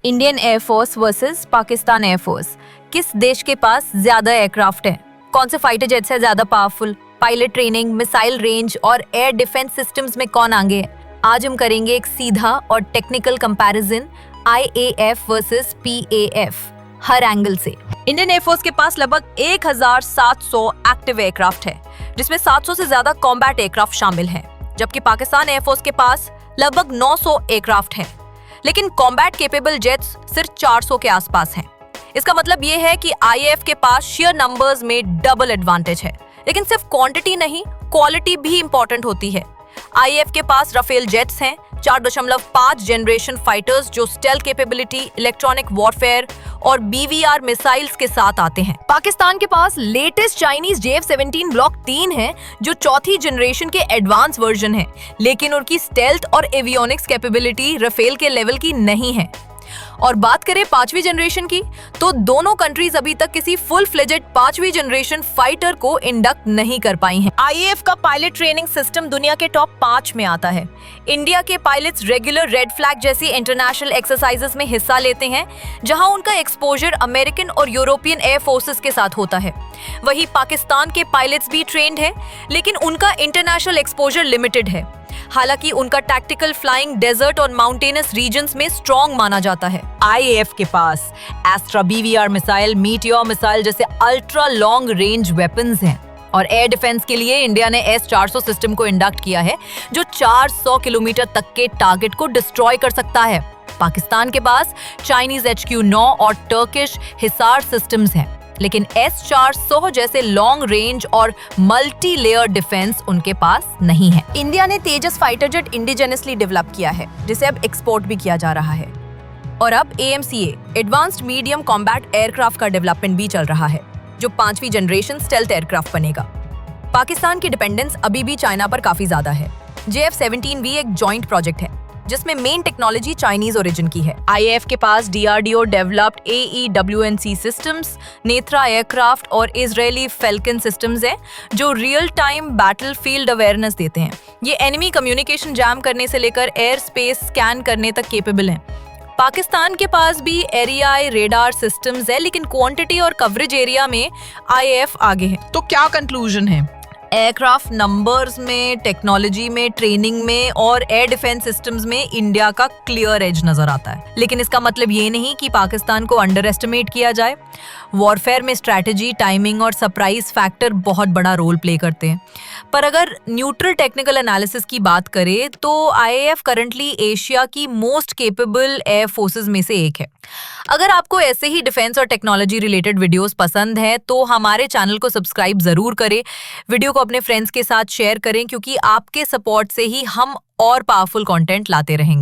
Indian air force versus Pakistan air force. किस देश के पास ज्यादा एयरक्राफ्ट है? कौन से फाइटर जेट से ज्यादा powerful? Pilot training, missile range और एयर डिफेंस सिस्टम्स में कौन आगे है? आज हम करेंगे एक सीधा और technical comparison IAF versus PAF हर एंगल से। इंडियन एयरफोर्स के पास लगभग 1700 एक्टिव एयरक्राफ्ट है, जिसमें 700 से ज्यादा कॉम्बैट एयरक्राफ्ट शामिल हैं, जबकि पाकिस्तान एयरफोर्स के पास लगभग 900 एयरक्राफ्ट हैं, लेकिन कॉम्बैट केपेबल जेट्स सिर्फ 400 के आसपास हैं। इसका मतलब ये है कि IAF के पास शेयर नंबर्स में डबल एडवांटेज है, लेकिन सिर्फ क्वांटिटी नहीं, क्वालिटी भी इंपॉर्टेंट होती है। IAF के पास राफेल जेट्स हैं, 4.5 जनरेशन फाइटर्स जो स्टेल्थ कैपेबिलिटी, इलेक्ट्रॉनिक वॉरफेयर और BVR मिसाइल्स के साथ आते हैं। पाकिस्तान के पास लेटेस्ट चाइनीज JF-17 ब्लॉक 3 है, जो चौथी जनरेशन के एडवांस वर्जन है, लेकिन उनकी स्टेल्थ और एवियोनिक्स कैपेबिलिटी राफेल के लेवल की नहीं है। और बात करें 5वीं जनरेशन की, तो दोनों कंट्रीज अभी तक किसी फुल फ्लेजेड 5वीं जनरेशन फाइटर को इंडक्ट नहीं कर पाई हैं। IAF का पायलट ट्रेनिंग सिस्टम दुनिया के टॉप 5 में आता है। इंडिया के पायलट्स रेगुलर रेड फ्लैग जैसी इंटरनेशनल एक्सरसाइजेस में हिस्सा लेते हैं, जहां उनका एक्सपोजर अमेरिकन और यूरोपियन एयर फोर्सेस के साथ होता है। वहीं पाकिस्तान के पायलट्स भी ट्रेंड है, लेकिन उनका इंटरनेशनल एक्सपोजर लिमिटेड है। हालांकि उनका टैक्टिकल फ्लाइंग डेजर्ट और माउंटेनस रीजन्स में स्ट्रॉन्ग माना जाता है। IAF के पास Astra BVR missile, meteor missile जैसे अल्ट्रा लॉन्ग रेंज वेपन्स हैं, और एयर डिफेंस के लिए इंडिया ने S-400 सिस्टम को इंडक्ट किया है, जो 400 किलोमीटर तक के टारगेट को डिस्ट्रॉय कर सकता है। पाकिस्तान के पास चाइनीज HQ-9 और टर्किश हिसार सिस्टम्स हैं, लेकिन S-400 जैसे लॉन्ग रेंज और मल्टी लेयर डिफेंस उनके पास नहीं है। इंडिया ने तेजस फाइटर जेट इंडिजेनसली डेवलप किया है, जिसे अब एक्सपोर्ट भी किया जा रहा है। और अब AMCA advanced medium combat aircraft का डेवलपमेंट भी चल रहा है, जो 5वीं जनरेशन स्टेल्थ एयरक्राफ्ट बनेगा। पाकिस्तान की डिपेंडेंस अभी भी चाइना पर काफी ज्यादा है। JF-17 भी एक जॉइंट प्रोजेक्ट है, जिसमें मेन टेक्नोलॉजी चाइनीज ओरिजिन की है। IAF के पास DRDO developed AEW&C systems, Netra aircraft और इजरायली फैल्कन सिस्टम्स हैं, जो रियल टाइम बैटलफील्ड अवेयरनेस देते हैं। ये एनिमी कम्युनिकेशन जैम करने से लेकर एयर स्पेस स्कैन करने तक केपेबल हैं। पाकिस्तान के पास भी एरियाई रेडार सिस्टम्स है, लेकिन क्वांटिटी और कवरेज एरिया में IAF आगे है। तो क्या कंक्लूजन है? एयरक्राफ्ट नंबर्स में, टेक्नोलॉजी में, ट्रेनिंग में और एयर डिफेंस सिस्टम्स में इंडिया का क्लियर एज नजर आता है, लेकिन इसका मतलब ये नहीं कि पाकिस्तान को अंडर एस्टिमेट किया जाए। वॉरफेयर में स्ट्रैटेजी, टाइमिंग और सरप्राइज फैक्टर बहुत बड़ा रोल प्ले करते हैं। पर अगर न्यूट्रल टेक्निकल एनालिसिस की बात करें, तो IAF करंटली एशिया की मोस्ट केपेबल एयर फोर्सेस में से एक है। अगर आपको ऐसे ही डिफेंस और टेक्नोलॉजी रिलेटेड वीडियोस पसंद है, तो हमारे चैनल को सब्सक्राइब जरूर करें, वीडियो को अपने फ्रेंड्स के साथ शेयर करें, क्योंकि आपके सपोर्ट से ही हम और पावरफुल कंटेंट लाते रहेंगे।